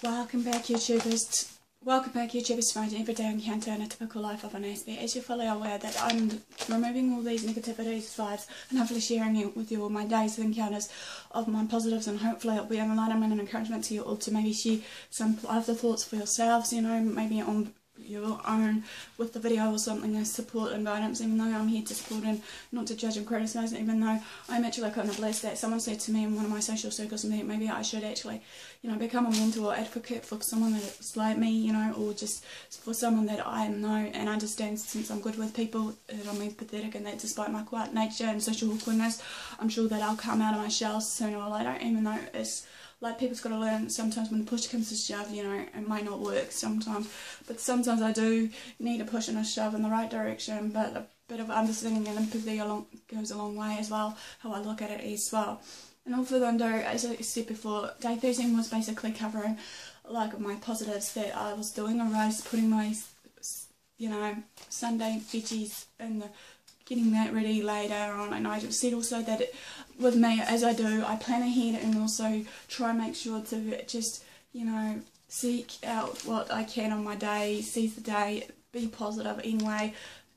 Welcome back, YouTubers. Welcome back, YouTubers, to my everyday encounter in a typical life of an aspect. As you're fully aware that I'm removing all these negativities, vibes, and hopefully sharing it with you all my days of encounters of my positives, and hopefully it'll be an enlightenment and encouragement to you all to maybe share some other thoughts for yourselves, you know, maybe on your own with the video or something as support and guidance, even though I'm here to support and not to judge and criticise, even though I'm actually kind of blessed that someone said to me in one of my social circles that maybe I should actually, you know, become a mentor or advocate for someone that's like me, you know, or just for someone that I know and understand, since I'm good with people, that I'm empathetic, and that despite my quiet nature and social awkwardness, I'm sure that I'll come out of my shell sooner or later, even though it's like people's got to learn sometimes when the push comes to shove, you know, it might not work sometimes, but sometimes I do need a push and a shove in the right direction, but a bit of understanding and empathy goes a long way as well, how I look at it as well. And all further ado, as I said before, day 13 was basically covering like my positives that I was doing a roast, putting my, you know, Sunday veggies in the, getting that ready later on, and I said also that with me, as I do, I plan ahead and also try and make sure to just, you know, seek out what I can on my day, seize the day, be positive anyway.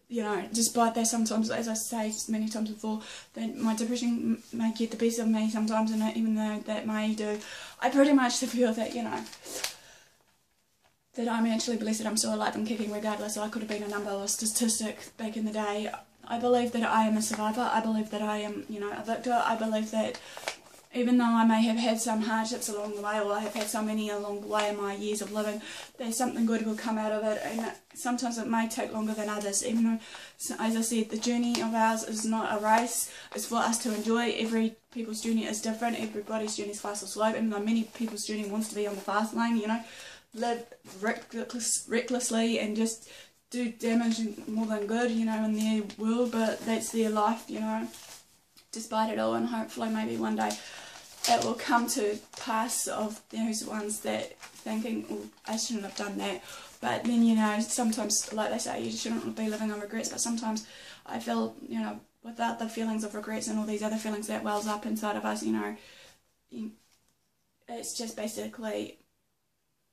You know, despite that sometimes, as I say many times before, that my depression may get the best of me sometimes, and even though that may do, I pretty much feel that, you know, that I'm actually blessed that I'm still alive and kicking regardless. So I could have been a number or statistic back in the day. I believe that I am a survivor. I believe that I am, you know, a victor. I believe that even though I may have had some hardships along the way, or I have had so many along the way in my years of living, there's something good will come out of it, and sometimes it may take longer than others, even though, as I said, the journey of ours is not a race, it's for us to enjoy. Every people's journey is different, everybody's journey is fast or slow, even though many people's journey wants to be on the fast lane, you know, live recklessly and just do damage more than good, you know, in their world, but that's their life, you know, despite it all. And hopefully maybe one day it will come to pass of those ones that thinking, oh, I shouldn't have done that. But then, you know, sometimes, like they say, you shouldn't be living on regrets, but sometimes I feel, you know, without the feelings of regrets and all these other feelings that wells up inside of us, you know, it's just basically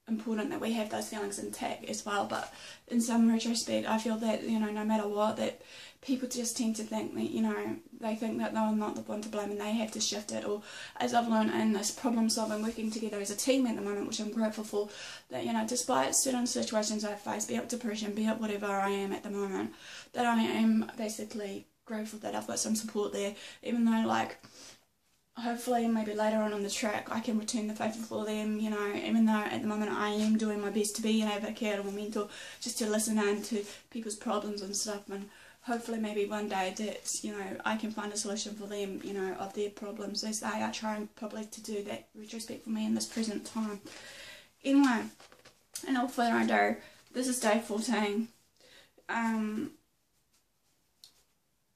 important that we have those feelings intact as well. But in some retrospect, I feel that, you know, no matter what, that people just tend to think that, you know, they think that they're not the one to blame and they have to shift it. Or as I've learned in this problem solving, working together as a team at the moment, which I'm grateful for, that, you know, despite certain situations I face, be it depression, be it whatever I am at the moment, that I am basically grateful that I've got some support there, even though, like, hopefully maybe later on the track I can return the favour for them, you know, even though at the moment I am doing my best to be an advocate or mentor, just to listen in to people's problems and stuff, and hopefully maybe one day that, you know, I can find a solution for them, you know, of their problems, as they are trying probably to do that retrospect for me in this present time. Anyway, and all further ado, this is day 14.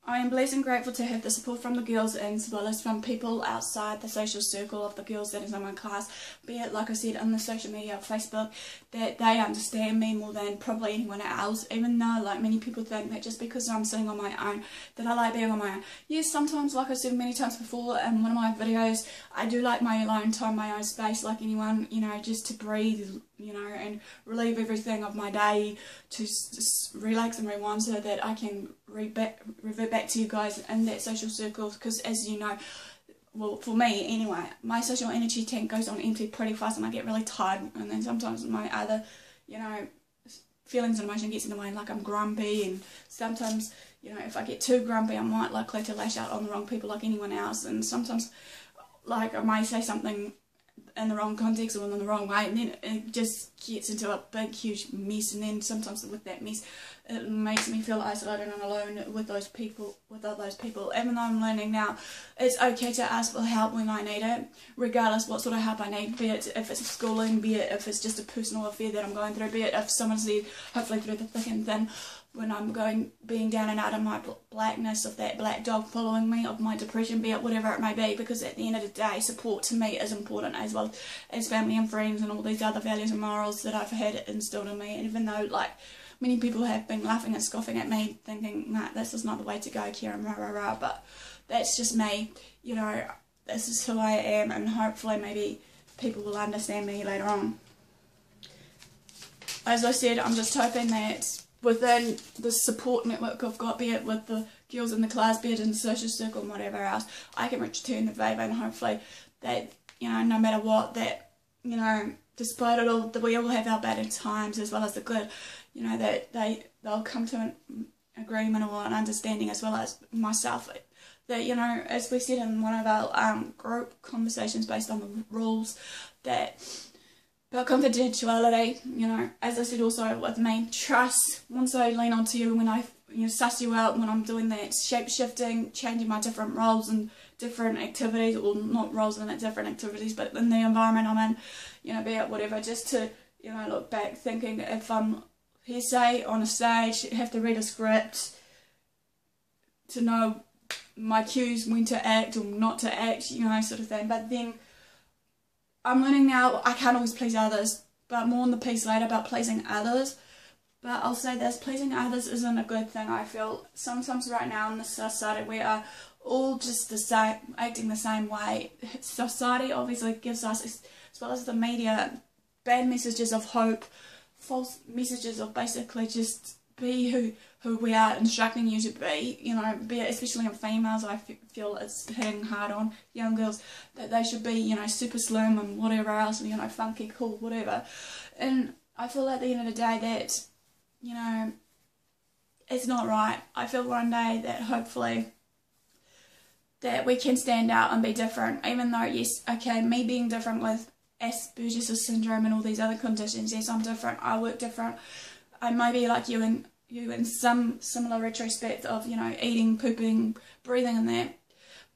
I am blessed and grateful to have the support from the girls, and as well as from people outside the social circle of the girls that is in my class, be it, like I said, on the social media, Facebook, that they understand me more than probably anyone else, even though, like, many people think that just because I'm sitting on my own, that I like being on my own. Yes, sometimes, like I said many times before in one of my videos, I do like my alone time, my own space, like anyone, you know, just to breathe, you know, and relieve everything of my day, to just relax and rewind so that I can revert back to you guys in that social circle. Because as you know, well, for me anyway, my social energy tank goes on empty pretty fast and I get really tired, and then sometimes my other, you know, feelings and emotion gets in the way, like I'm grumpy, and sometimes, you know, if I get too grumpy I'm quite likely to lash out on the wrong people like anyone else, and sometimes, like, I may say something in the wrong context or in the wrong way, and then it just gets into a big huge mess, and then sometimes with that mess it makes me feel isolated and alone with those people, even though I'm learning now it's okay to ask for help when I need it, regardless what sort of help I need, be it if it's schooling, be it if it's just a personal affair that I'm going through, be it if someone's there hopefully through the thick and thin when I'm being down and out of my blackness, of that black dog following me, of my depression, be it whatever it may be, because at the end of the day, support to me is important, as well as family and friends and all these other values and morals that I've had instilled in me. And even though, like, many people have been laughing and scoffing at me, thinking, nah, this is not the way to go, Kieran, rah, rah, rah, but that's just me, you know, this is who I am, and hopefully maybe people will understand me later on. as I said, I'm just hoping that within the support network I've got, be it with the girls in the class, be it in the social circle and whatever else, I can return the favour, and hopefully that, you know, no matter what, that, you know, despite it all, that we all have our bad times as well as the good, you know, that they'll come to an agreement or an understanding, as well as myself, that, you know, as we said in one of our group conversations based on the rules, that about confidentiality, you know, as I said also with me, trust. Once I lean onto you when I, you know, suss you out when I'm doing that shape shifting, changing my different roles and different activities, or not roles and different activities, but in the environment I'm in, you know, be it whatever, just to, you know, look back thinking if I'm here, say, on a stage, have to read a script to know my cues, when to act or not to act, you know, sort of thing. But then I'm learning now I can't always please others, but more on the piece later about pleasing others. But I'll say this, pleasing others isn't a good thing. I feel sometimes right now in the society we are all just the same, acting the same way. Society obviously gives us, as well as the media, bad messages of hope, false messages of basically just be who we are instructing you to be, you know, be it, especially in females, I feel it's hitting hard on young girls, that they should be, you know, super slim and whatever else, you know, funky, cool, whatever. And I feel at the end of the day that, you know, it's not right. I feel one day that hopefully that we can stand out and be different, even though, yes, okay, me being different with Asperger's syndrome and all these other conditions, yes, I'm different, I work different, I might be like you in some similar retrospect of, you know, eating, pooping, breathing and that,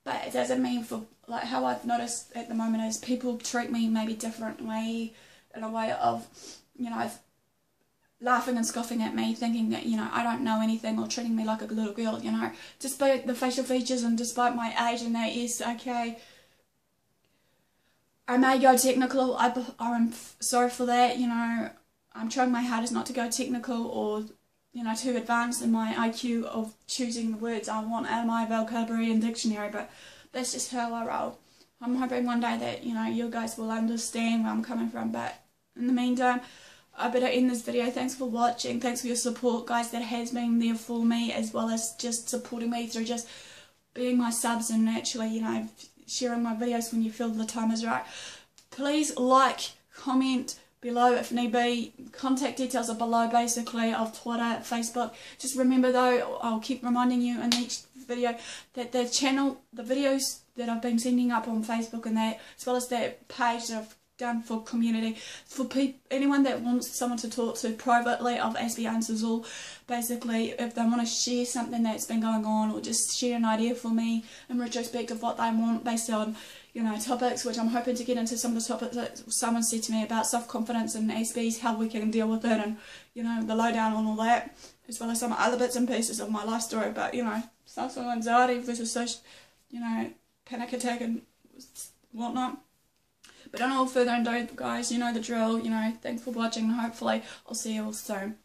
but it doesn't mean, for like how I've noticed at the moment is people treat me maybe differently, in a way of, you know, laughing and scoffing at me, thinking that, you know, I don't know anything, or treating me like a little girl, you know, despite the facial features and despite my age and that, yes, okay, I may go technical, I'm sorry for that, you know, I'm trying my hardest not to go technical or, you know, too advanced in my IQ of choosing the words I want out of my vocabulary and dictionary, but that's just how I roll. I'm hoping one day that, you know, you guys will understand where I'm coming from, but in the meantime, I better end this video. Thanks for watching, thanks for your support, guys, that has been there for me, as well as just supporting me through just being my subs and actually, you know, sharing my videos when you feel the time is right. Please like, comment below if need be. Contact details are below basically of Twitter, Facebook. Just remember though, I'll keep reminding you in each video that the channel, the videos that I've been sending up on Facebook and that, as well as that page that I've done for community, for anyone that wants someone to talk to privately of Aspie Answers All, basically if they want to share something that's been going on, or just share an idea for me in retrospect of what they want based on, you know, topics, which I'm hoping to get into some of the topics that someone said to me about self-confidence and Aspies, how we can deal with it, and, you know, the lowdown on all that, as well as some other bits and pieces of my life story, but, you know, social anxiety versus social, you know, panic attack and whatnot. But no further ado, guys, you know the drill, you know, thanks for watching, and hopefully I'll see you all soon.